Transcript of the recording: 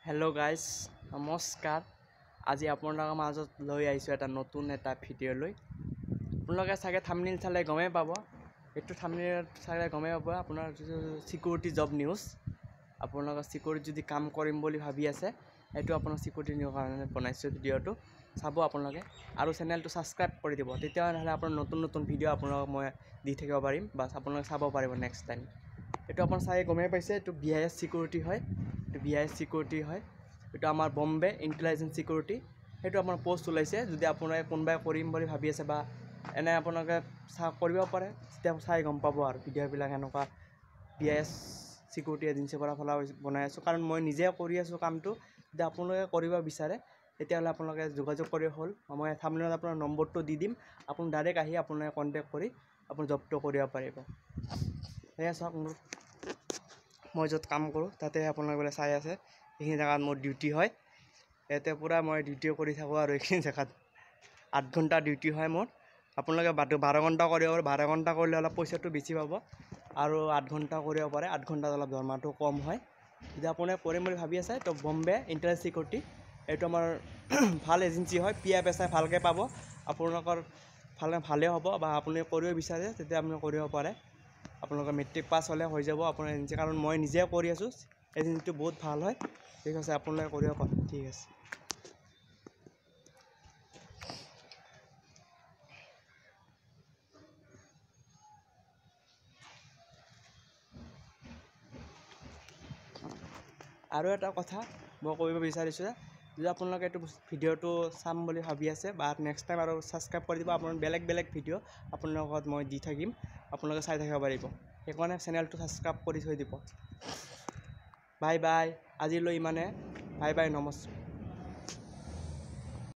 Hello' guys, নমস্কাৰ। আজি আপোনালোকৰ মাজত লৈ আহিছোঁ এটা নতুন ভিডিঅ' লৈ। আপোনালোকে চাগে থাম্বনেইল চালে গমেই পাব, এইটো থাম্বনেইলত চালে গমেই পাব আপোনাৰ যিটো চিকিউৰিটি জব নিউজ। আপোনালোকৰ চিকিউৰিটি যদি কাম কৰিম বুলি ভাবি আছে, এইটো আপোনাৰ চিকিউৰিটি নিউজৰ কাৰণে বনাইছোঁ ভিডিঅ'টো। চাব আপোনালোকে আৰু চেনেলটো ছাবস্ক্ৰাইব কৰি দিব, তেতিয়াহ'লে আপোনাৰ নতুন নতুন ভিডিঅ' আপোনালোকক মই দি থাকিব পাৰিম বা আপোনালোকে চাব পাৰিব নেক্সট টাইম। এইটো আপোনাৰ চাই গমেই পাইছে, এইটো BIS চিকিউৰিটি হয়। এইটো BIS চিকিউৰিটি হয়। এইটো আমাৰ বম্বে ইণ্টেলিজেন্স চিকিউৰিটি। সেইটো আপোনাৰ পষ্ট ওলাইছে। যদি আপোনালোকে কোনোবাই কৰিম বুলি ভাবি আছে বা এনে আপোনালোকে কৰিব পাৰে, তেতিয়া চাই গম পাব আৰু ভিডিঅ'বিলাক এনেকুৱা BIS চিকিউৰিটি এজেঞ্চিৰ পৰা বনাই আছোঁ, কাৰণ মই নিজে কৰি আছোঁ কামটো। যদি আপোনালোকে কৰিব বিচাৰে তেতিয়াহ'লে আপোনালোকে যোগাযোগ কৰি হ'ল। মই থাম্বনেইলত আপোনাৰ নম্বৰটো দি দিম, আপুনি ডাইৰেক্ট আহি আপোনালোকে কণ্টেক্ট কৰি আপুনি জবটো কৰিব পাৰিব। সেয়া চাওক, মই য'ত কাম কৰোঁ তাতে আপোনালোকে চাই আছে, এইখিনি জেগাত মোৰ ডিউটি হয়। ইয়াতে পূৰা মই ডিউটি কৰি থাকোঁ আৰু এইখিনি জেগাত 8 ঘণ্টা ডিউটি হয় মোৰ। আপোনালোকে 12 ঘণ্টা কৰিব পাৰে, 12 ঘণ্টা কৰিলে অলপ পইচাটো বেছি পাব, আৰু 8 ঘণ্টা কৰিব পাৰে, 8 ঘণ্টাত অলপ দৰমহাটো কম হয়। যদি আপোনালোকে কৰিম বুলি ভাবি আছে তো বম্বে ইণ্টেলিজেন্স চিকিউৰিটি এইটো আমাৰ ভাল এজেঞ্চি হয়। PF ভালকৈ পাব, আপোনালোকৰ ভালেই হ'ব। বা আপুনি কৰিব বিচাৰে তেতিয়া আপুনি কৰিব পাৰে। আপোনালোকৰ মেট্ৰিক পাছ হ'লে হৈ যাব আপোনাৰ এজেঞ্চি, কাৰণ মই নিজে কৰি আছোঁ। এজেঞ্চিটো বহুত ভাল হয়। ঠিক আছে, আপোনালোকে কৰিব পাৰে। ঠিক আছে। আৰু এটা কথা মই কৰিব বিচাৰিছোঁ, যদি আপোনালোকে এইটো ভিডিঅ'টো চাম বুলি ভাবি আছে বা নেক্সট টাইম আৰু ছাবস্ক্ৰাইব কৰি দিব, আপোনাৰ বেলেগ ভিডিঅ' আপোনালোকৰ মই দি থাকিম, আপোনালোকে চাই থাকিব পাৰিব। সেইকাৰণে চেনেলটো ছাবস্ক্ৰাইব কৰি থৈ দিব। বাই বাই, আজিলৈ ইমানে। বাই বাই, নমস্কাৰ।